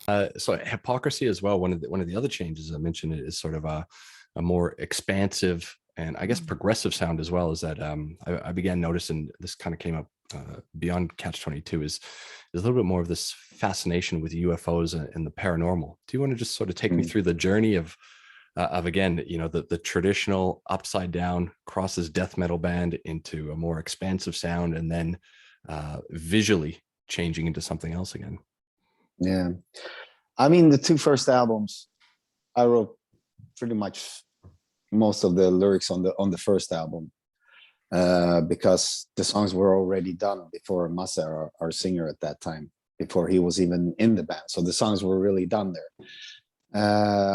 So hypocrisy as well. One of the other changes I mentioned is sort of a more expansive and I guess progressive sound as well. Is that I began noticing this kind of came up beyond Catch 22 is a little bit more of this fascination with UFOs and the paranormal. Do you want to just sort of take me Mm. through the journey of again, the traditional upside down crosses death metal band into a more expansive sound, and then visually changing into something else again? Yeah. I mean, the two first albums, I wrote pretty much most of the lyrics on the first album, because the songs were already done before Massa, our singer at that time, before he was even in the band. So the songs were really done there.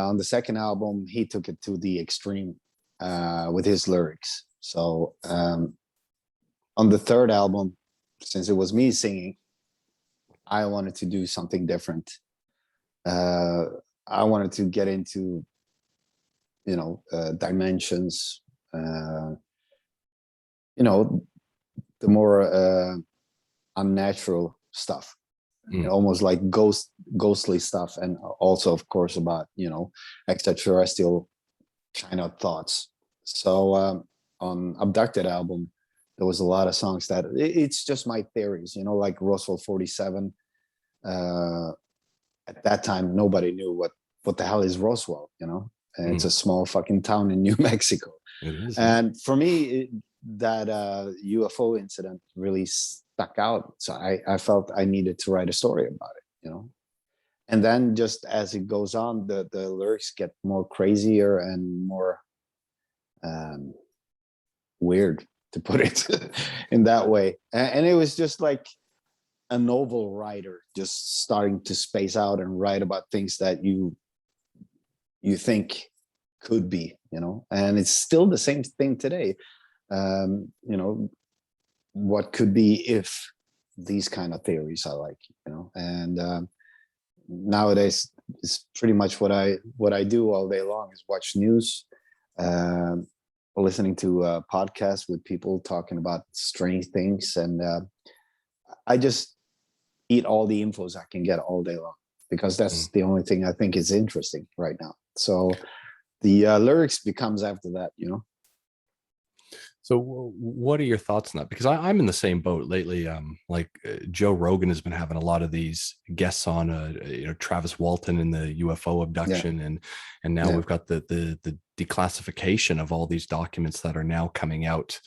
On the second album, he took it to the extreme with his lyrics. So on the third album, since it was me singing, I wanted to do something different. I wanted to get into, dimensions, the more unnatural stuff, almost like ghostly stuff, and also, of course, about extraterrestrial kind of thoughts. So on Abducted album, there was a lot of songs that it's just my theories, like Roswell 47. At that time, nobody knew what the hell is Roswell, and it's a small fucking town in New Mexico. It is, and for me, that UFO incident really stuck out. So I felt I needed to write a story about it, And then just as it goes on, the lyrics get more crazier and more weird, to put it in that way. And it was just like a novel writer just starting to space out and write about things that you think could be, and it's still the same thing today. What could be if these kind of theories I like, and nowadays it's pretty much what I do all day long is watch news, listening to podcasts with people talking about strange things, and I just eat all the infos I can get all day long, because that's the only thing I think is interesting right now. So the lyrics becomes after that, So what are your thoughts on that? Because I'm in the same boat lately. Joe Rogan has been having a lot of these guests on, Travis Walton in the UFO abduction, and now we've got the declassification of all these documents that are now coming out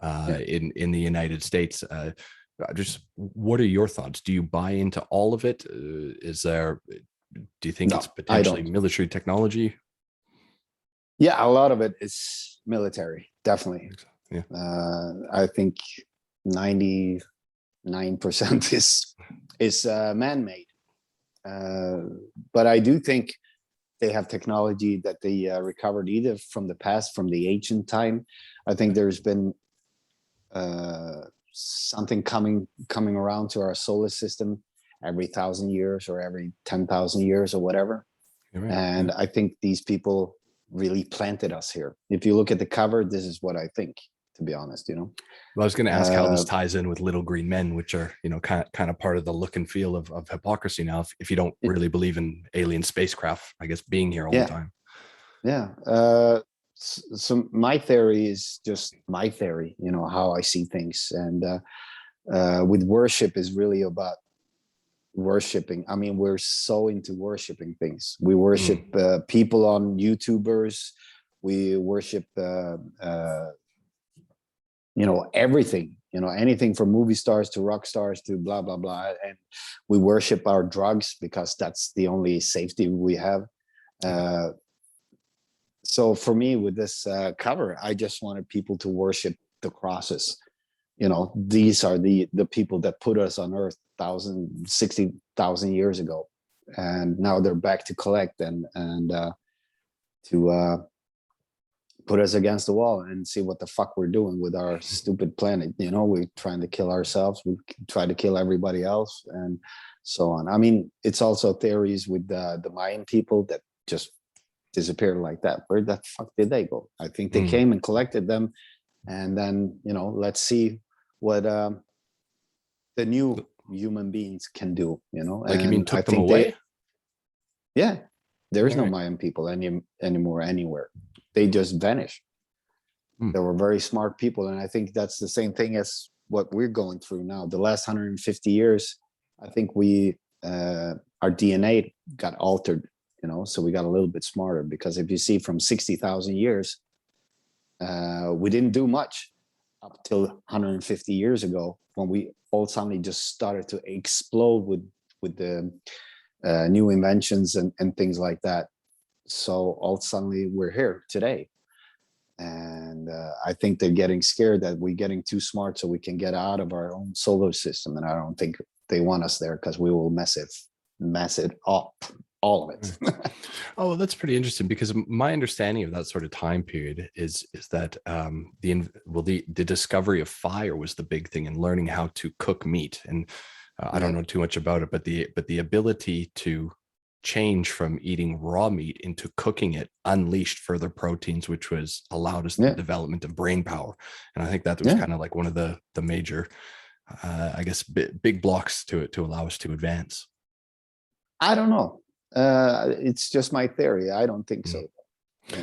in the United States. Just what are your thoughts? Do you buy into all of it? Do you think it's potentially military technology? Yeah, a lot of it is military, definitely. Yeah. I think 99% is man-made. But I do think they have technology that they recovered either from the past, from the ancient time. I think there's been something coming around to our solar system every 1,000 years or every 10,000 years or whatever. Right. And I think these people really planted us here. If you look at the cover, this is what I think, to be honest. Well, I was going to ask how this ties in with Little Green Men, which are kind of part of the look and feel of hypocrisy now, if you don't really believe in alien spacecraft, I guess, being here all the time. So my theory is just my theory, how I see things. And with worship is really about worshiping. I mean, we're so into worshiping things. We worship people on YouTubers. We worship everything, anything from movie stars to rock stars to blah blah blah. And we worship our drugs because that's the only safety we have. So for me, with this cover, I just wanted people to worship the crosses. These are the people that put us on Earth 60,000 years ago, and now they're back to collect and to put us against the wall and see what the fuck we're doing with our stupid planet. We're trying to kill ourselves. We try to kill everybody else, and so on. I mean, it's also theories with the Mayan people that just disappeared like that. Where the fuck did they go? I think they came and collected them, and then let's see what the new human beings can do. Like, you mean took them away? Yeah, there is All no right. Mayan people anymore anywhere. They just vanish. Hmm. They were very smart people, and I think that's the same thing as what we're going through now. The last 150 years, I think we our DNA got altered, so we got a little bit smarter. Because if you see from 60,000 years, we didn't do much up till 150 years ago, when we all suddenly just started to explode with the new inventions and things like that. So all suddenly we're here today. And I think they're getting scared that we're getting too smart so we can get out of our own solar system. And I don't think they want us there, because we will mess it up, all of it. Oh, that's pretty interesting, because my understanding of that sort of time period is that the discovery of fire was the big thing, and learning how to cook meat. And I don't Yeah, know too much about it, but the ability to change from eating raw meat into cooking it unleashed further proteins, which was allowed us the yeah, development of brain power. And I think that was yeah. kind of like one of the major, I guess, big blocks to allow us to advance. I don't know. It's just my theory. I don't think Mm. so.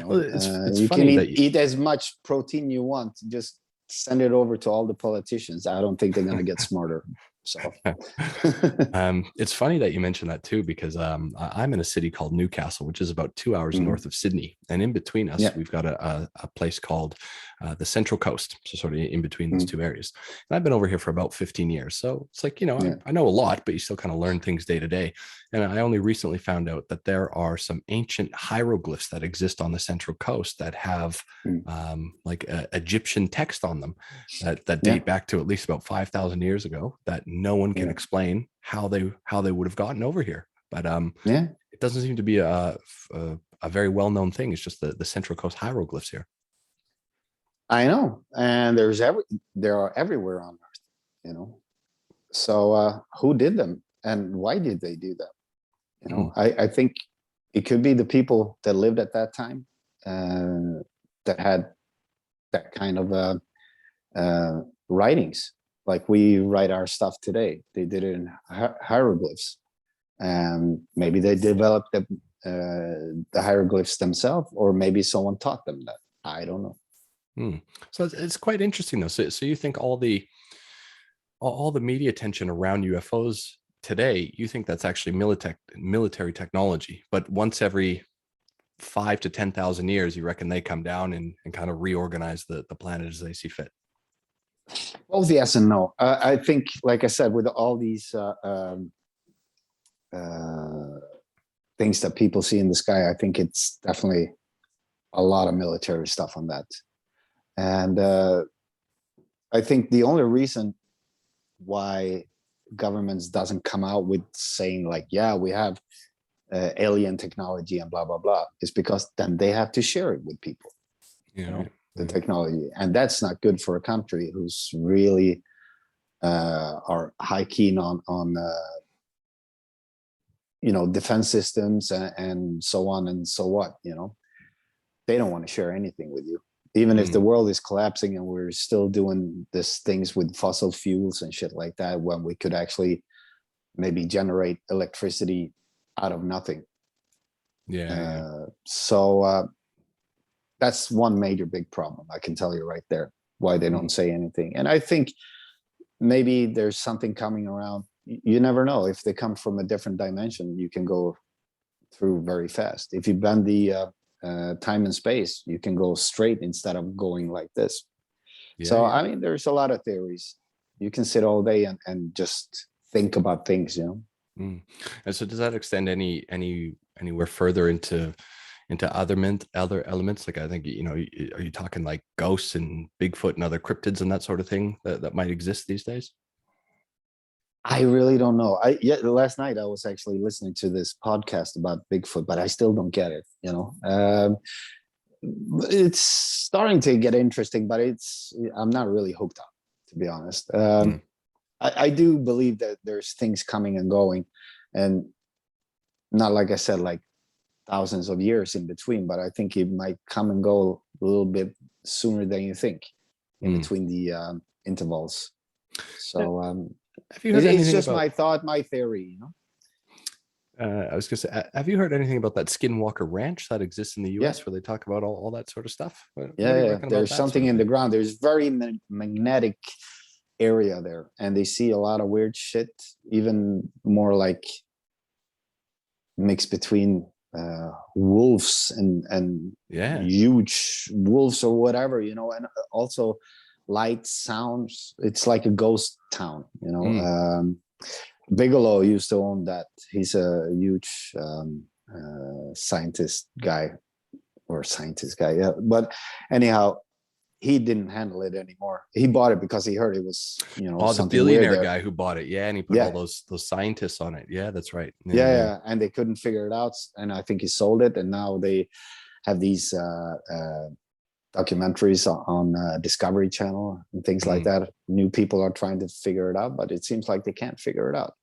Well, it's You can funny that eat as much protein you want. Just send it over to all the politicians. I don't think they're going to get smarter. So, It's funny that you mentioned that too, because I'm in a city called Newcastle, which is about 2 hours north mhm. of Sydney, and in between us, Yeah. we've got a place called the Central Coast, so sort of in between those Mm. two areas. And I've been over here for about 15 years, so it's like, Yeah. I know a lot, but you still kind of learn things day to day. And I only recently found out that there are some ancient hieroglyphs that exist on the Central Coast that have Mm. like Egyptian text on them that Yeah. date back to at least about 5,000 years ago, that no one can Yeah. explain how they would have gotten over here. But Yeah. it doesn't seem to be a very well known thing. It's just the Central Coast hieroglyphs here. I know. And there are everywhere on Earth. So who did them and why did they do them? Mm, I think it could be the people that lived at that time, that had that kind of writings, like we write our stuff today. They did it in hieroglyphs, and maybe they developed the hieroglyphs themselves, or maybe someone taught them that. I don't know. mm. So it's quite interesting though. So you think all the media attention around UFOs today, you think that's actually military technology, but once every 5 to 10,000 years, you reckon they come down and kind of reorganize the planet as they see fit? Both yes and no. I think, like I said, with all these uh, things that people see in the sky, I think it's definitely a lot of military stuff on that. And I think the only reason why governments doesn't come out with saying like, yeah, we have alien technology and blah blah blah, is because then they have to share it with people, Yeah, right. the technology, and that's not good for a country who's really are high keen on defense systems and so on and so what. They don't want to share anything with you, even if the Mm, world is collapsing and we're still doing this things with fossil fuels and shit like that, when we could actually maybe generate electricity out of nothing. yeah, yeah. So that's one major big problem, I can tell you right there, why they Mm, don't say anything. And I think maybe there's something coming around. You never know. If they come from a different dimension, you can go through very fast. If you bend the time and space, you can go straight instead of going like this. yeah, So, yeah. I mean, there's a lot of theories. You can sit all day and just think about things. Mm. And so does that extend anywhere further into other elements? Like, I think, are you talking like ghosts and Bigfoot and other cryptids and that sort of thing that might exist these days? I really don't know. Last night I was actually listening to this podcast about Bigfoot, but I still don't get it. It's starting to get interesting, but I'm not really hooked up, to be honest. Mm, I do believe that there's things coming and going, and not, like I said, like thousands of years in between, but I think it might come and go a little bit sooner than you think in mm. between the intervals. Uh, So Have you heard it's anything just about? my thought, my theory. I was gonna say, have you heard anything about that Skinwalker Ranch that exists in the Yeah, U.S. where they talk about all that sort of stuff? What do you yeah. reckon about There's that sort something of in the thing? ground. There's very magnetic area there, and they see a lot of weird shit, even more like mixed between wolves and Yeah. huge wolves or whatever, you know, and also light sounds. It's like a ghost town, you know. Mm. Bigelow used to own that. He's a huge scientist guy or scientist guy, yeah. But anyhow, he didn't handle it anymore. He bought it because he heard it was, you know, Oh, the something weird billionaire there. guy who bought it. Yeah, and he put all Yeah, those scientists on it. Yeah, that's right. Yeah, yeah, yeah. yeah. And they couldn't figure it out, and I think he sold it, and now they have these documentaries on Discovery Channel and things like Mm, that. New people are trying to figure it out, but it seems like they can't figure it out.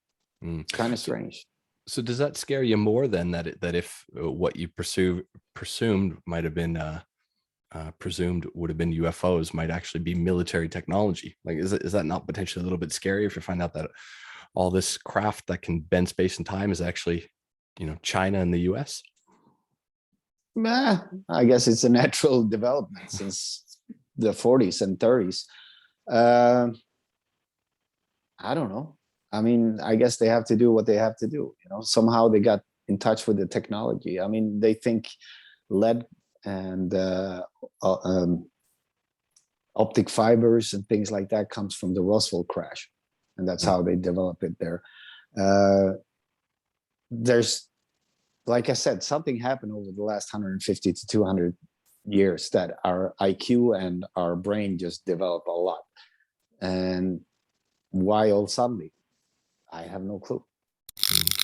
mm. Kind of So, strange. so does that scare you more than that if what you presumed might have been presumed would have been UFOs might actually be military technology? Like, is that not potentially a little bit scary if you find out that all this craft that can bend space and time is actually, China and the US? I guess it's a natural development since the 40s and 30s. Uh, I don't know. I mean, I guess they have to do what they have to do. You know, somehow they got in touch with the technology. I mean, they think lead and uh, um, optic fibers and things like that comes from the Roswell crash, and that's Mm, how they develop it there. Uh, there's, like I said, something happened over the last 150 to 200 years that our IQ and our brain just develop a lot. And why all suddenly? I have no clue. mm.